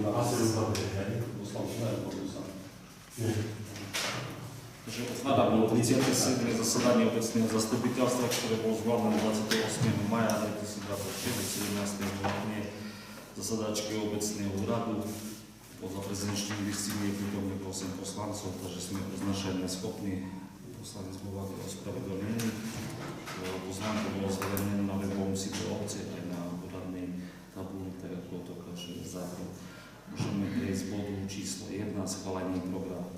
Asi zostawię, ja nie posłuchałem pomysłu. Otwieram 37. zasadanie obecnego zastupiteľstva, ktoré bolo zvolené 28. maja 2023, 17. volanie zasadačky obecného úradu. Podľa prezidenčnej listiny je prítomných 8 poslancov, takže sme označení neschopní. Poslanec bol ospravedlnený. Poznámka bola zverejnená na webovom sídle obce aj na poradnej tabuli, tak ako to každý zákon. Môžeme prejsť bodu číslo 1, schválenie programu.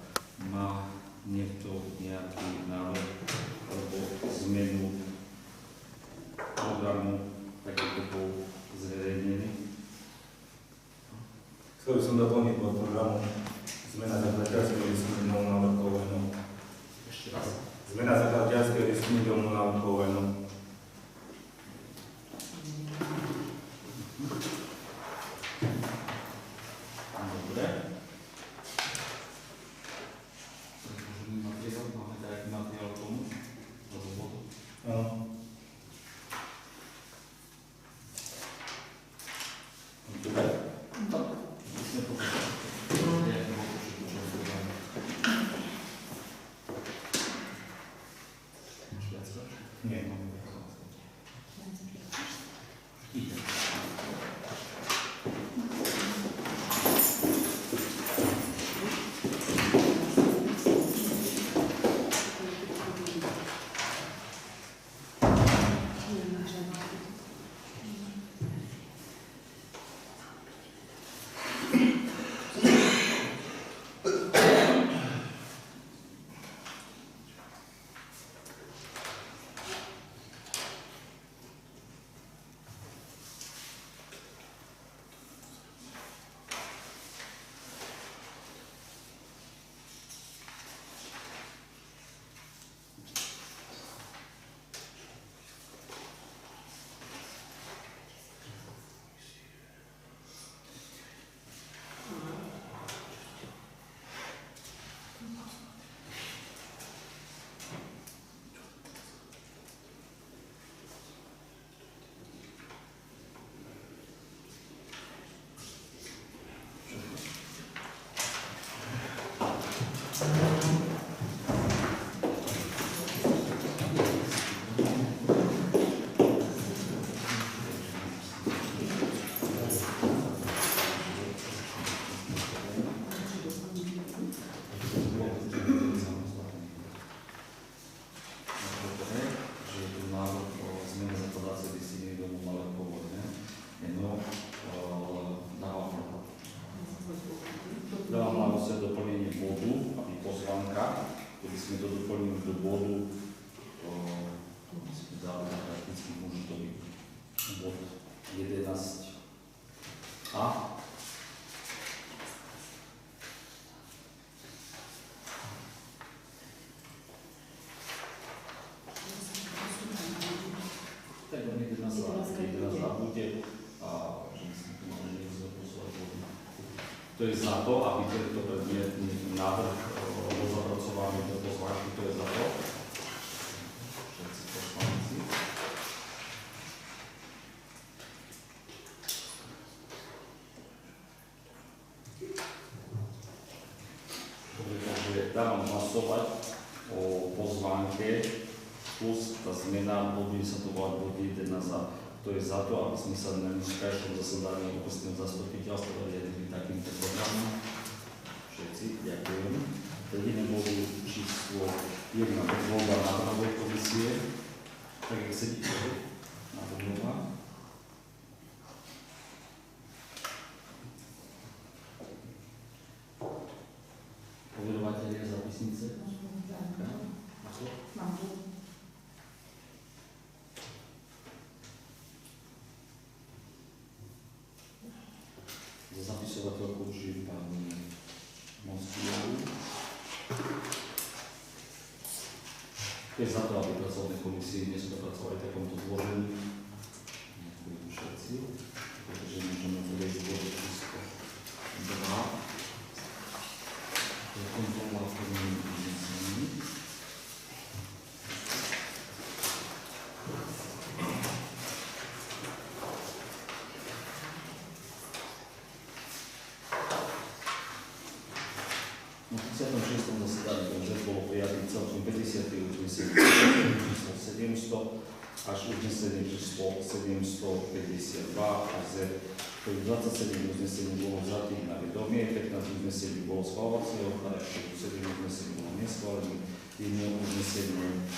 Má niekto nejaký návrh alebo zmenu programu, tak ako bol zverejnený? Chcel som doplniť pod programu zmena zakladateľského listiny domu na Vrchovenu. Ešte raz. Zmena zakladateľského listiny domu na Vrchovenu. Dobre. Máme nejaký materiál k tomu? Áno. Dobre. Musíme pokračovať. Nie. Ide. Dávam hlasovať doplnenie bodu, aby pozvánka, keby sme to doplnili do bodu, sme dali na prakticky môže to byť bod 11a. Tak on 11a bude a že myslím, že máme niekto posúvať bodu. To je za to, aby tento predmetný návrh bol zapracovaný do pozvánky, to je za to. Všetci poslanci. Dobre, takže dávam hlasovať o pozvánke plus tá zmena, bude sa to volať bod 11a. To je za to, aby sme sa na dnešnom zasadaní obecného zastupiteľstva riadili takýmto programom. Všetci, ďakujem. Prejdeme bodu číslo 1, voľba návrhovej komisie. Tak, jak sedíte, návrhová. Poverovateľia zápisnice? Mám. Zapisovateľkou určite pán Mostíov. To je za to, aby pracovné komisie dnes pracovali v takomto zložení. Ďakujem všetci, pretože môžeme prejsť bodu číslo 2. To je kontrola plnení uznesení. 36. zasadaní komitetu bolo prijatý celkom 50. uznesenie číslo 700 až uznesenie číslo 752 a Z. 27 uznesení bolo vzatých na vedomie, 15 uznesení bolo schvaľovacieho charakteru, 7 uznesení bolo neschválených, 1 uznesenie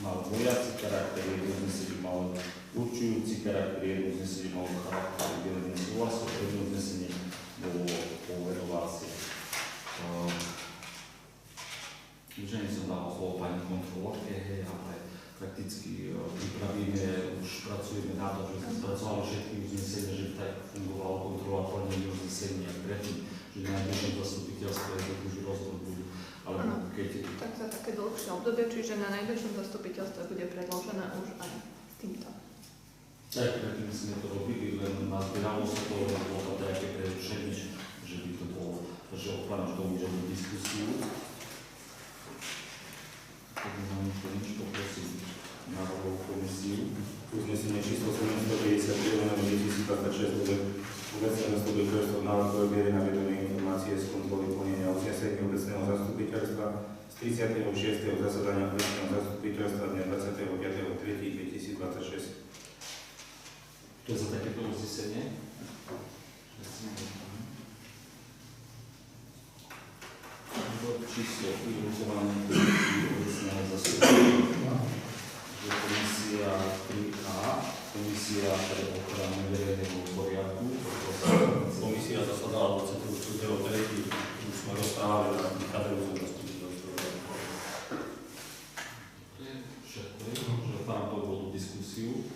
mal bojací charakter, 1 uznesenie mal určujúci charakter, 1 uznesenie mal charakter udelenia súhlasu, 1 uznesenie bolo poverovacie. Už som dal slovo pani kontrolórke, ale prakticky pripravíme, už pracujeme na to, že sme spracovali všetky uznesenia, že tak fungovalo kontrola plnenia uznesenia predtým, že na najbližšom zastupiteľstve už rozhod budú. Ale keď... Tak za také dlhšie obdobie, čiže na najbližšom zastupiteľstve bude predložená už aj s týmto. Tak, predtým sme to robili, len nazbieralo sa to, bolo tam také prerušenie, že by to bolo, že otváram k tomu, že bude diskusiu. Poprosím návrhovú komisiu. Uznesenie číslo 753/2026 obecné zastupiteľstvo návrhové berie na vedomie informácie z kontroly plnenia uznesení obecného zastupiteľstva z 36. zasadania obecného zastupiteľstva dňa 25.3.2026. Kto je za takéto uznesenie? Číslo vyrukovanie obecného zastupiteľstva. Komisia 3A, Komisia pre ochranu verejného poriadku. Komisia zasadala 24.3. Už sme rozprávali na vychádzajúcom zastupiteľstve. Všetko je, že pán povedal diskusiu.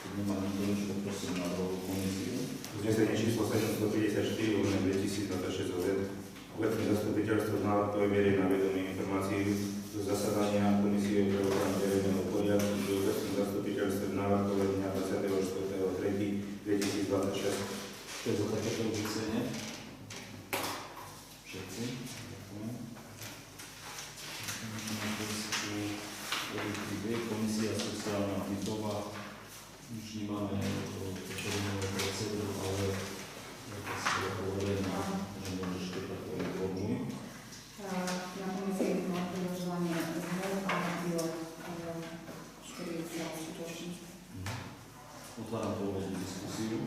Keď nemá nikto nič, poprosím na druhú komisiu. Uznesenie číslo 754/2026 OZ. Obecné zastupiteľstvo návrhové berie na vedomie informácií zo zasadania Komisie pre ochranu verejného poriadku pri obecnom zastupiteľstve návrhové dňa 24.3.2026. To je za takéto uznesenie? Všetci? Komisia sociálna bytová. Už nemáme potrebnú procedúru, ale si hovorená, že môžeš to takto informuj. Na komisii má predložovanie zmluv a diel, ktorý sa súčasní. Otváram to diskusiu.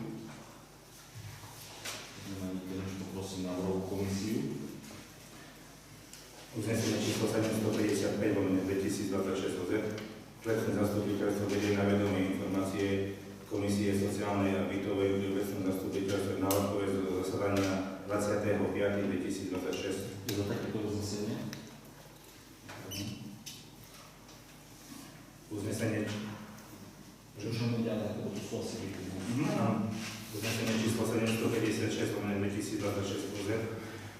Nemá nikto než poprosím na druhú komisiu. Uznesenie číslo 755/2026 OZ. Obecné zastupiteľstvo berie na vedomie informácie Komisie sociálnej a bytovej pri obecnom zastupiteľstve návrhové zo zasadania 25.5.2026. Je za takéto uznesenie? Uznesenie Môžeme ďalej, ako to sú asi Uznesenie číslo 756/2026 OZ.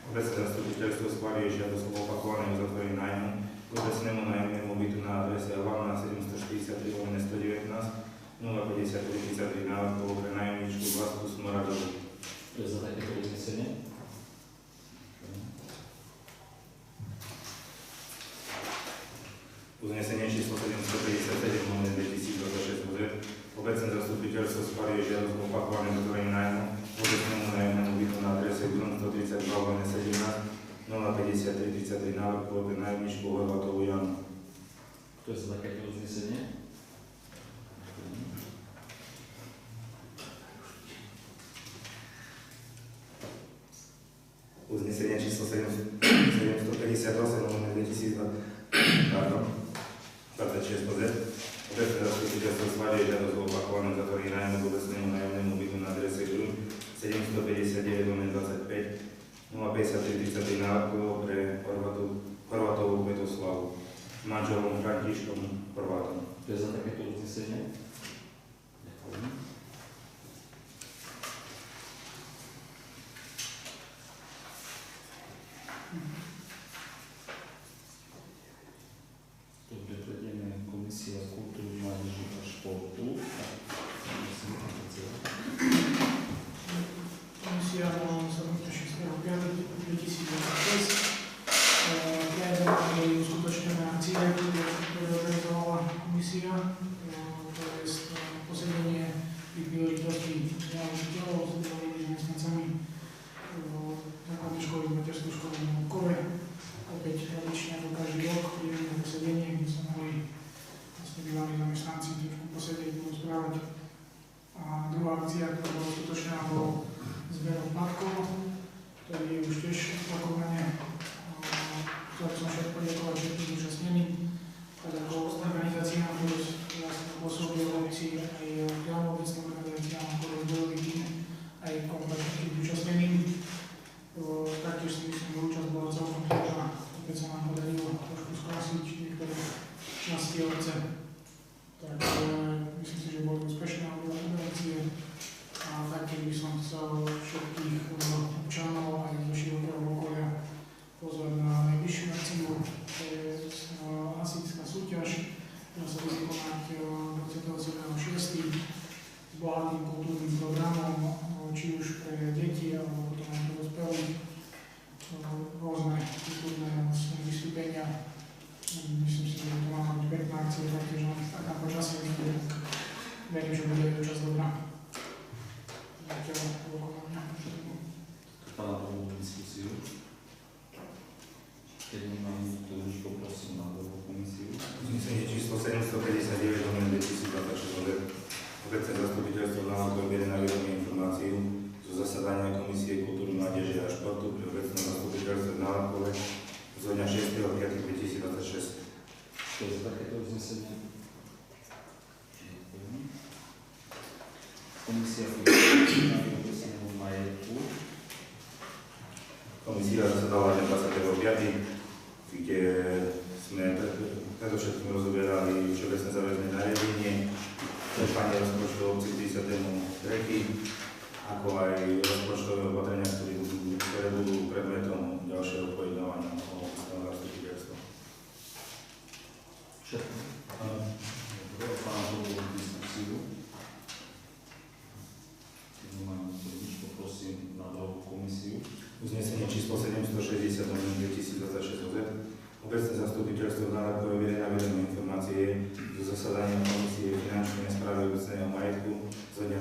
Obecné zastupiteľstvo schváľuje žiadosť o opakované uzatvorenie nájmu k obecnému nájomnému bytu na adrese Hlavná 743/119 05333 návrh pre nájomničku Vlastku Smoradovú. To je za takéto uznesenie? Uznesenie číslo 757/2026 OZ. Obecné zastupiteľstvo schváľuje žiadosť o opakované uzatvorenie nájmu k obecnému nájomnému bytu na adrese Grun 132/17 05333 návrh pre nájomničku Horvatovú Janu. To je za takéto uznesenie? Uznesenie číslo 758/2026 OZ. Obecné zastupiteľstvo schváľuje žiadosť o opakované uzatvorenie nájmu k obecnému nájomnému bytu na adrese Grun 759/25 05333 návrh pre Horvatovú Petoslavu s manželom Františkom Horvátom. To je za takéto uznesenie? Ďakujem. Dobre, prejdeme Komisia kultúry, mládeže a športu. Komisia na zasadnutí 6.5.2026 uskutočnené akcie, ktoré organizovala komisia, ktoré akcia, ktorá bola uskutočnená po zberu odpadkov, ktorý je už tiež opakovane. Chcel som však poďakovať všetkým účastneným, tak ako organizáciám, ktoré vlastne pôsobili v obci, aj priamo obecným organizáciám, ktoré boli tým, aj kompletným účastneným. Taktiež si myslím, že účasť bola celkom dobrá, keď sa nám podarilo trošku skrásiť niektoré časti obce. Tak myslím si, že boli úspešné organizácie a taktiež by som chcel všetkých občanov aj zo širokého okolia pozvať na najbližšiu akciu, to je asická súťaž, ktorá sa bude konať 27.6. s bohatým kultúrnym programom, či už pre deti alebo potom aj pre dospelých, rôzne kultúrne vystúpenia. Myslím si, že to má byť pekná akcia, taktiež taká počasie, verím, že bude čas dobrá. Zatiaľ okolo mňa. Pána prvú diskusiu. Keď nemám to už poprosím na druhú komisiu. Uznesenie číslo 759/2026 obecné zastupiteľstvo Národného uvedie na vedomie informáciu zo zasadania Komisie kultúry, mládeže a športu pri obecnom zastupiteľstve v Národkove zo dňa 6.5.2026. To je takéto uznesenie. Komisia na obecného majetku. Komisia zasadala deň 25., kde sme predovšetkým rozoberali všeobecné záväzné nariadenie, čerpanie rozpočtu obci 30.3., ako aj rozpočtové opatrenia, ktoré budú predmetom ďalšieho pojednávania o obecného zastupiteľstva. Všetko. Pána prvú diskusiu. Keď nemám to nič, poprosím na druhú komisiu. Uznesenie číslo 760/2026 obecné zastupiteľstvo Národného uvedie na vedomie informácie zo zasadania Komisie finančnej správy obecného majetku zo dňa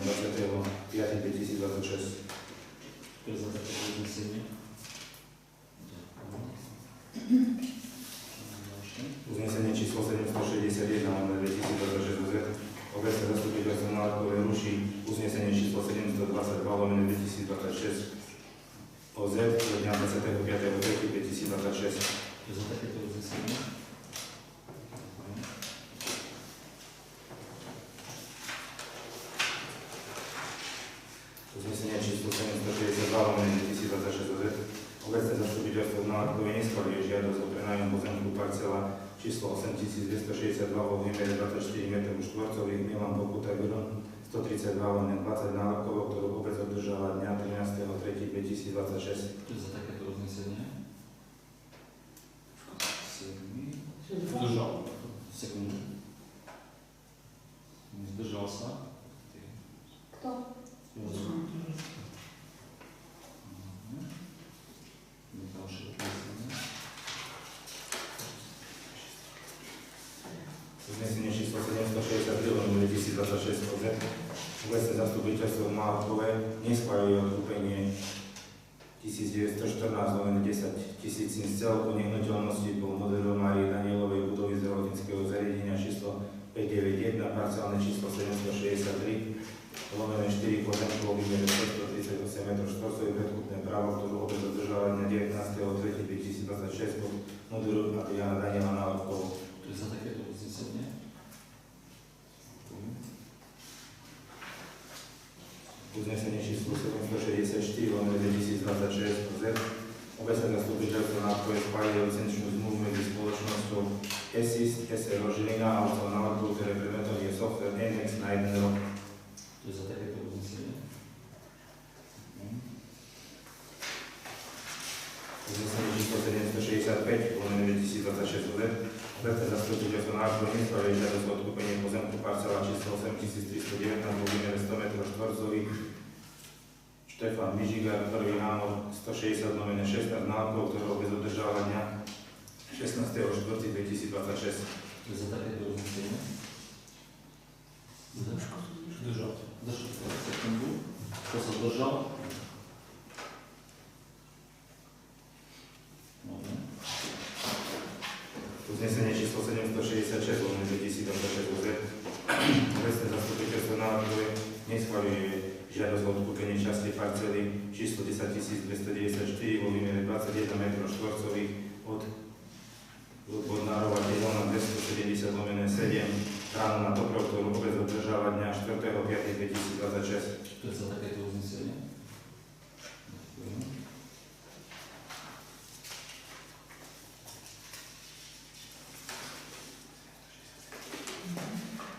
20.5.2026. To je za takéto uznesenie. Uznesenie číslo 761/2026 obecné zastupiteľstvo Národného ruší uznesenie číslo 722/2026 OZ zo dňa 25.3.2026. To je za takéto uznesenie. Uznesenie číslo 762/2026 OZ obecné zastupiteľstvo Národného neschvaľuje žiadosť o prenájom pozemku parcela číslo 8262 vo výmere 24 m2 Milan Pokuta Gron 132/20 nárokovo, ktorú obec obdržala dňa 13.3.2026. To je za takéto uznesenie. Zdržal. Sekundu. Zdržal sa. Kto? Ďalšie uznesenie. Uznesenie číslo 763/2026 OZ obecné zastupiteľstvo v Mátkove neschvaľuje odkúpenie 1914/10 tisícin z celku nehnuteľnosti po modelu Márie Danielovej budovy zdravotníckeho zariadenia číslo 591, parcelné číslo 763/4 pozemkov v výmere 138 m2 predkupné právo, ktorú obec održala dňa 19.3.2026 pod modelu Adriana Daniela Národkovo. To je za takéto uznesenie. Uznesenie číslo 764/2026 OZ obecné zastupiteľstvo Národkove schválilo licenčnú zmluvu medzi spoločnosťou ESIS SRO Žilina a auto Národkov, ktoré predmetom je software NX na 1 rok. To je za takéto uznesenie. Uznesenie číslo 765/2026 OZ obecné zastupiteľstvo Národkove neschváluje žiadosť o odkúpenie pozemku parcela číslo 8319 vo výmere 100 m2 Štefan Mižigar, prvý námor 160/16 nákladov, ktorého obec održala dňa 16.4.2026. To je za takéto uznesenie. Zdržal. Sekundu. Kto sa zdržal? Uznesenie číslo 766/2026 OZ obecné zastupiteľstvo Národkove neschvaľuje žiadosť o odkúpenie časti parcely číslo 10 294 vo výmere 21 m2 od vodnárovateľov na 270/7 ráno na Toprov, ktorú obec obdržala dňa 4.5.2026. To je za takéto uznesenie.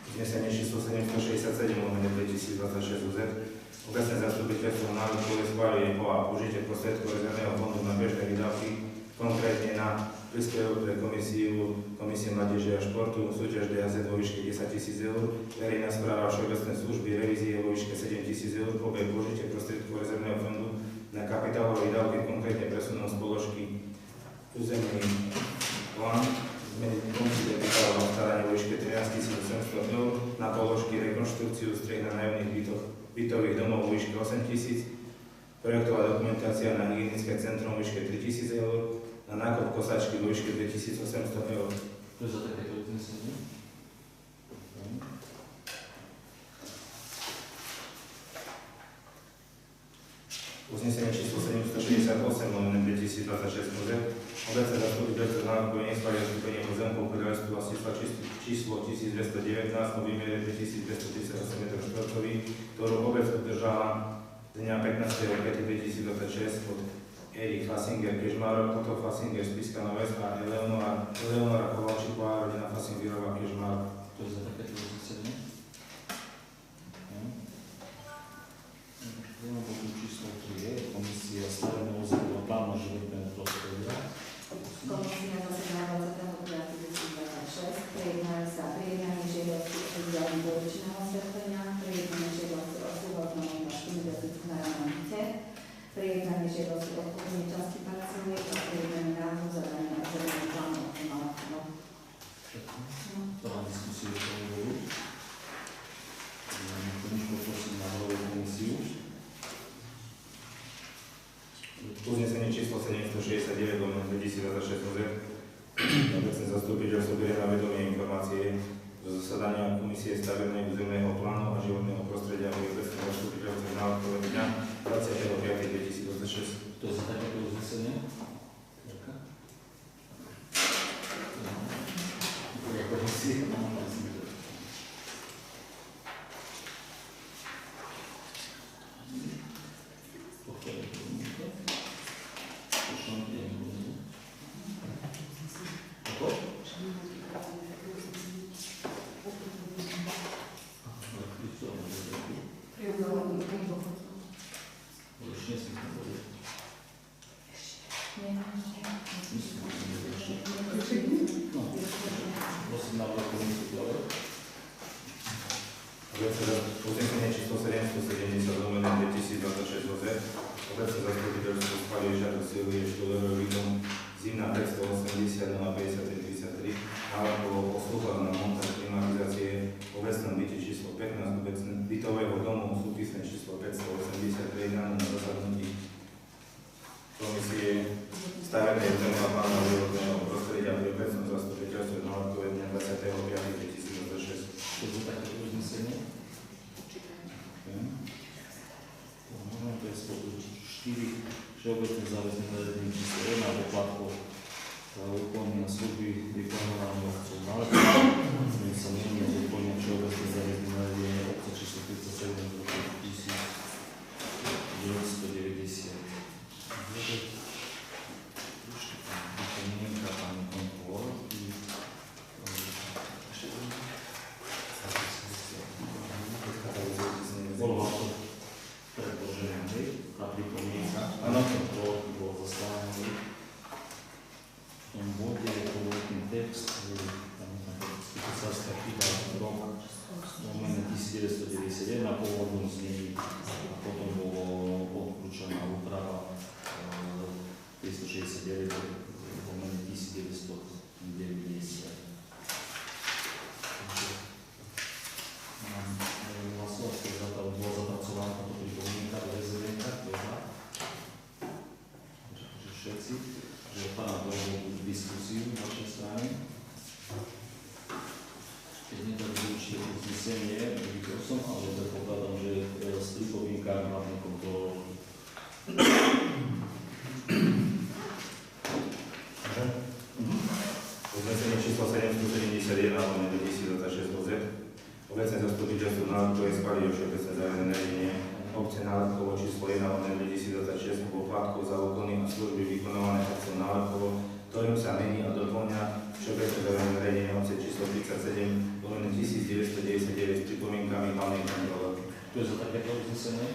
Uznesenie číslo 767/2026 UZ. Obecné zastupiteľstvo národného schváľuje použitie prostriedkov rezervného fondu na bežné výdavky, konkrétne na príspevok pre Komisie mládeže a športu, súťaž DHZ vo výške 10 000 eur, verejná správa všeobecné služby, revízie vo výške 7 000 eur, obe použitie prostriedkov rezervného fondu na kapitálové výdavky, konkrétne presunom z položky územný plán, zmeniť funkcie kapitálové staranie vo výške 13 800 eur, na položky rekonštrukciu strech na nájomných bytových domov vo výške 8 000, projektová dokumentácia na hygienické centrum vo výške 3 000 eur, na nákup kosačky vo výške 2800 eur. To je za takéto uznesenie. Uznesenie číslo 768/2026 UZ. Obecné zastupiteľstvo nákupuje neschvália vstúpenie pozemkov podľa vlastníctva číslo 1219 vo výmere 2238 m2, ktorú obec obdržala dňa 15.5.2026 od Erik Fasinger Kežmarov, Otto Fasinger z Piskana West a Eleonora Kovalčíková, rodina Fasingerová Kežmarov. To je za takéto uznesenie. Bodu číslo 3 je Komisia stavebného územného plánu a životného prostredia. Komisia zasadala 25.2026, prejednali sa prejednanie žiadosti o vydanie določeného osvetlenia, prejednanie žiadosti o súhlas na montáž univerzitku na Ramanice, prejednanie žiadosti o odkúpenie časti parcely a prejednanie návrhu zadania a zadania plánu optimálneho. To má diskusiu o tom bodu. Konečne poprosím na novú komisiu. Uznesenie číslo 769/2026 UZ. Obecné zastupiteľstvo berie na vedomie informácie zo zasadania Komisie stavebného územného plánu a životného prostredia v obecnom zastupiteľstve na odpoveď dňa 25.5.2026. To je za takéto uznesenie. Uznesenie číslo 770/2026 OZ. Obecné zastupiteľstvo schváľuje žiadosť Silvie Štulerovým zimná 580/053 návrh o súhlas na montáž klimatizácie v obecnom byte číslo 15 bytového domu súpisné číslo 583 na zasadnutí Komisie stavebného územného plánu a životného prostredia pri obecnom zastupiteľstve na odpoveď dňa 25.5.2026. To je takéto uznesenie. To je spolu 4 všeobecné záväzné nariadenie číslo 1 a poplatkov za úplnenie služby vykonávania obcov nálepky. Zmení sa mení a úplnenie všeobecné záväzné nariadenie obca číslo 37 z roku 1990. Vyplnenka pani kontrol. Bolo to predložené, tá pripomienka. Áno, to bolo zaslané. V tom bode je pôvodný text, tam je specifická chyba rok moment 1991 na pôvodnom znení a potom bolo odporúčaná úprava 569 moment 1990. Hlasovať, bolo zapracovaná táto pripomienka do rezervenka, to je tak. Takže všetci, že pána toho diskusiu na vašej strane. Keď nie tak určite uznesenie, videl som, ale predpokladám, že s pripomienka všeobecné zariadenie nariadenie obce Nálepkovo číslo 1 od 2026 o poplatku za úkony a služby vykonávané obcom Nálepkovo, ktorým sa mení a doplňa všeobecné zariadenie nariadenie obce číslo 37 od 1999 s pripomienkami hlavnej kontroly. Kto je za takéto uznesenie?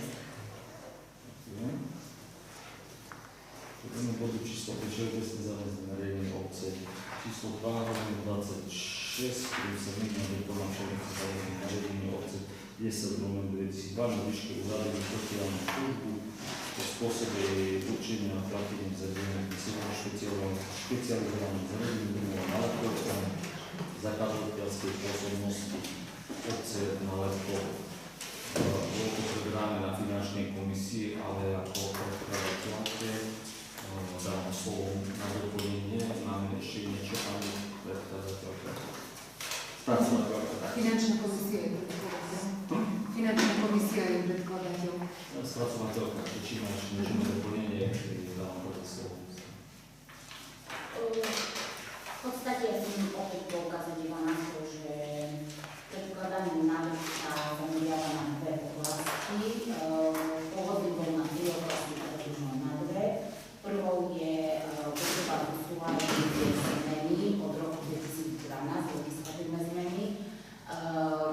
Budeme bodu číslo 5, všeobecné zariadenie nariadenie obce číslo 2/26, ktorým sa mení a doplňa všeobecné zariadenie nariadenie obce 10/2002 na výške úradu sociálnu službu o spôsobe určenia a platenia zariadenia špecializovaných zariadení a Nálepkovcom zakladateľskej pôsobnosti obce Nálepkovo. Bolo to prebrané na finančnej komisii, ale ako predkladateľke dám slovo na doplnenie. Máme ešte niečo, pani predkladateľka. Finančná komisia je predkladateľ. Finančná komisia je predkladateľ. Spracovateľka, či má ešte niečo na doplnenie, dám prvé slovo. V podstate ja chcem opäť poukázať iba na to, že predkladaný návrh sa zameriava na dve oblasti. Pôvodný bol na 3 oblasti, teraz už len na 2. Prvou je potreba zosúladiť zmeny od roku 2012, legislatívne zmeny,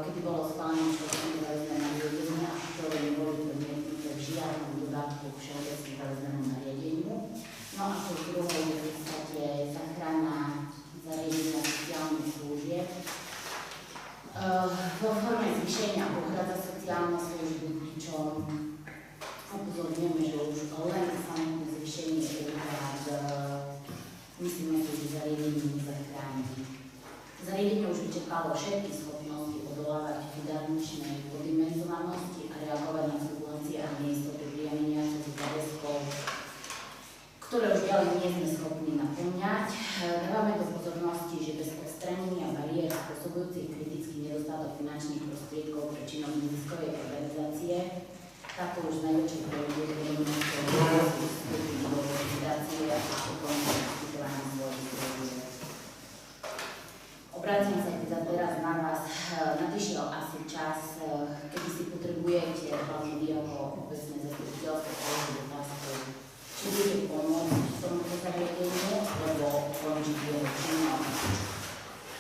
kedy bolo schválené všeobecné záväzné nariadenia, ktoré neboli predmetnuté v žiadnom dodatku k všeobecnému záväznému nariadeniu. No a to druhou je v podstate záchrana zariadenia sociálnych služieb vo forme zvýšenia úhrad za sociálne služby, pričom upozorňujeme, že už len samotné zvýšenie úhrad myslíme si, že zariadenie nezachráni. Zariadenie už vyčerpalo všetky schopnosti odolávať finančnej poddimenzovanosti a reagovať na turbulencie a neistoty prijavenia sa záväzkov, ktoré už ďalej nie sme schopní naplňať. Dávame do pozornosti, že bez odstránenia bariér spôsobujúcich kritický nedostatok finančných prostriedkov pre činnosť neziskovej organizácie, táto už z najväčšej pravdepodobnosťou vstúpi do organizácie a potom poskytovanie svojich služieb. Obraciam sa teda teraz na vás. Nadišiel asi čas, kedy si potrebujete hlavne vy ako obecné zastupiteľstvo položiť otázku, či budete pomôcť tomuto zariadeniu, lebo končiť jeho činnosť.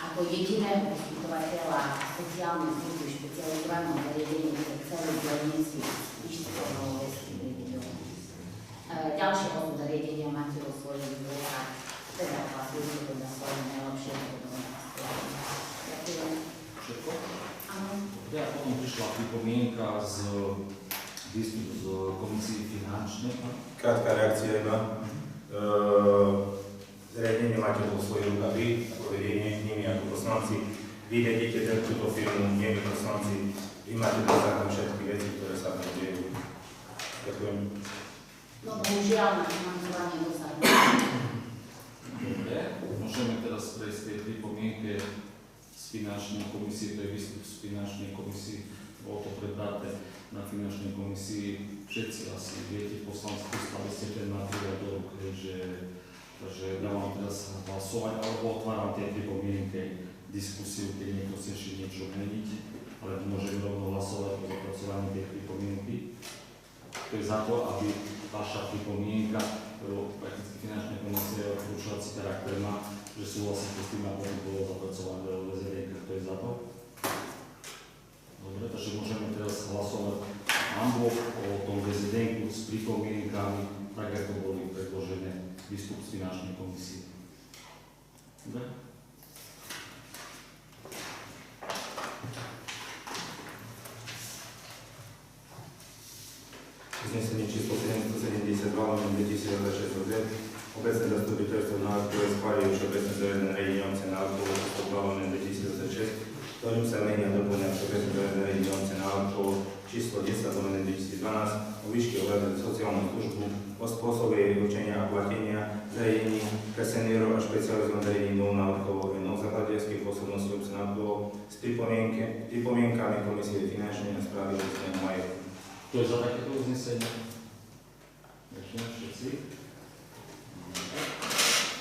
Ako jediného poskytovateľa sociálnej služby v špecializovanom zariadení pre celé zariadenie Pišťanského regionu. Ďalšie osud zariadenia máte vo svojich rukách, teda hlasujte na svoje najlepšie hodnoty. Ďakujem. Všetko? Áno. Ja potom prišla pripomienka z komisii finančnej. Krátka reakcia iba. Zariadenie máte vo svojich rukách vy, ako vedenie, nimi ako poslanci. Vy vedíte túto firmu, nie vy poslanci. Vy máte dosah na všetky veci, ktoré sa tam dejú. Ďakujem. No bohužiaľ na financovanie dosah. Dobre, môžeme teraz prejsť k tej pripomienke z finančnej komisie, to je výstup z finančnej komisie, bolo to prebraté na finančnej komisii. Všetci asi viete, poslanci dostali ste ten materiál do rúk, takže dávam teraz hlasovať, alebo otváram tie pripomienky, diskusiu, keď niekto chce ešte niečo meniť, ale môžeme rovno hlasovať o zapracovaní tej pripomienky. To je za to, aby vaša pripomienka, ktorú prakticky finančná komisia odporúčací charakter má, že súhlasíte s tým, ako by bolo zapracované do VZDK. To je za to? Dobre, takže môžeme teraz hlasovať unblock o tom VZDK s pripomienkami, tak ako boli predložené výstup z finančnej komisie. Dobre? Uznesenie číslo 772 2026 obecné zastupiteľstvo Nálepkové schválilo všeobecné zariadenie nariadenie obce Nálepkovo číslo 2 2026, ktorým sa mení a doplňa všeobecné zariadenie nariadenie obce Nálepkovo číslo 10 2012 o výške úhrady za sociálnu službu, o spôsobe jej určenia a platenia zariadení pre seniorov a špecializovaných zariadení Nálepkovo a zakladateľskej pôsobnosti obce Nálepkovo s pripomienkami Komisie finančnej a správy obecného majetku. Kto je za takéto uznesenie? Ďakujem všetci.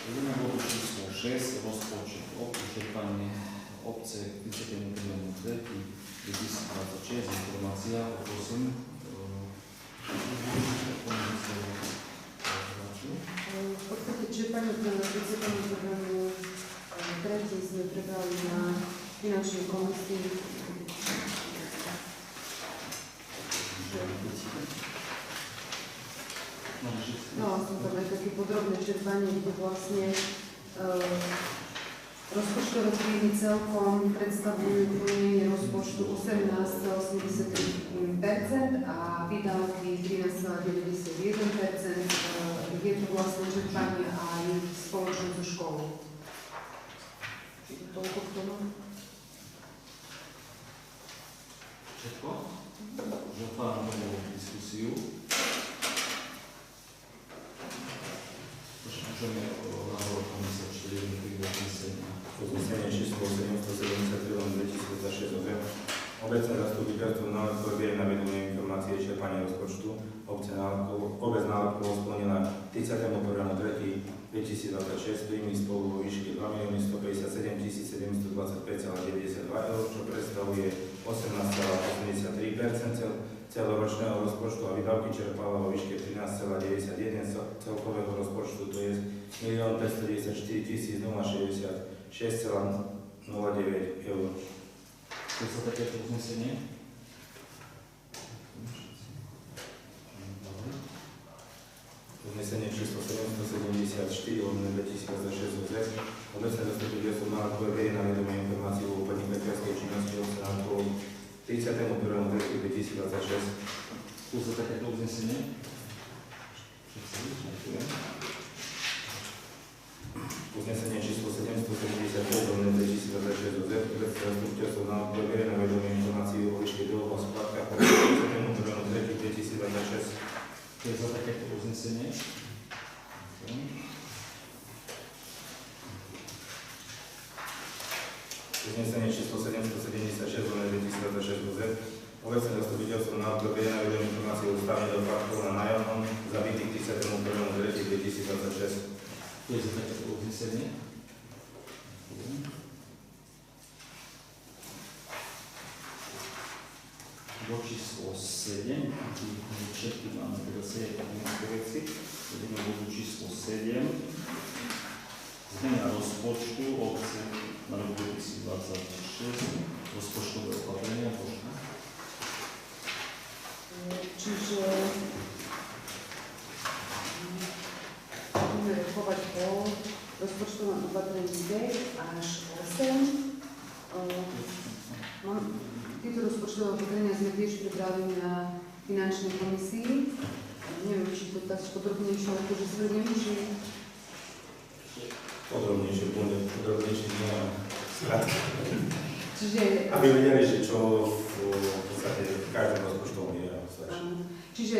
Ideme bodu číslo 6, rozpočet o vyčerpanie obce 31.3.2026, informácia, prosím. V podstate čerpanie v 31. tretí sme prebrali na finančnej komisii. No, som tam aj také podrobné čerpanie, kde vlastne rozpočtové príjmy celkom predstavujú plnenie rozpočtu 18,83% a výdavky 13,91%. Je to vlastne čerpanie aj spoločne so školou. Čiže toľko k tomu. Všetko? Už otváram novú diskusiu. Môžeme návrh komisie 4 uznesenia. Uznesenie číslo 773/2026 obecné zastupiteľstvo Nálepkovo berie na vedomie informácie čerpania rozpočtu. Obec Nálepkovo splnila 31.3.2026 príjmy spolu vo výške 2 157 725,92 eur, čo predstavuje 18,83% celoročného rozpočtu a výdavky čerpala vo výške 13,91 celkového rozpočtu, to je 1 594 066,09 eur. Chce sa takéto uznesenie? Uznesenie číslo 774/2026 obecné zastupiteľstvo Nálepkovo berie na vedomie informáciu o podnikateľskej činnosti obce Nálepkovo 31.3.2026. Chce sa takéto uznesenie? Ďakujem. Uznesenie číslo 775/2026 obecné zastupiteľstvo Nálepkovo berie na vedomie informáciu o výške dlhov a splatkách po 31.3.2026. Chce sa takéto uznesenie? Uznesenie číslo 776/2026 obecné zastupiteľstvo Nálepkovo berie na vedomie informáciu o stave doplatkov na nájomnom za byty k 31.3.2026. Chce sa takéto uznesenie? Bod číslo 7, všetky máme teda 7 veci, ideme bodu číslo 7, zmena rozpočtu obce na rok 2026, rozpočtové opatrenia, Božka. Čiže budeme rokovať o rozpočtovom opatrení 9 až 8. Tieto rozpočtové opatrenia sme tiež pripravili na finančnej komisii. Neviem, či to tak podrobnejšie, akože zvediem, či... Podrobnejšie nie, skratky. Čiže... Aby vedeli, že čo v podstate v každom rozpočtovom je. Čiže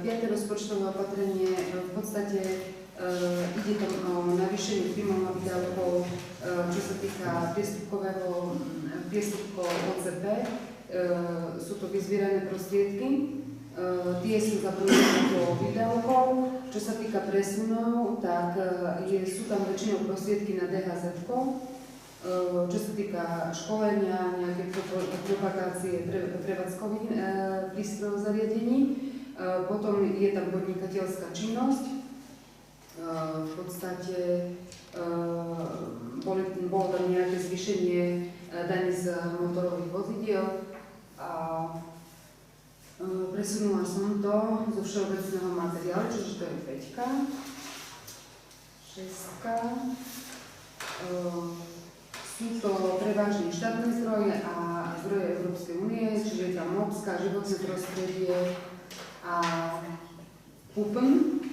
5. rozpočtové opatrenie v podstate ide tam o navýšenie príjmov a výdavkov, čo sa týka priestupkov OCP. Sú to vyzbierané prostriedky. Tie sú zapojené do výdavkov. Čo sa týka presunov, tak sú tam väčšinou prostriedky na DHZ. Čo sa týka školenia, nejaké propagácie prevádzkových prístrojov zariadení. Potom je tam podnikateľská činnosť. V podstate bolo tam nejaké zvýšenie daní z motorových vozidiel a presunula som to zo všeobecného materiálu, čiže to je 5, 6. Sú to prevažne štátne zdroje a zdroje Európskej únie, čiže je tam MOPSka, životné prostredie a PUPN.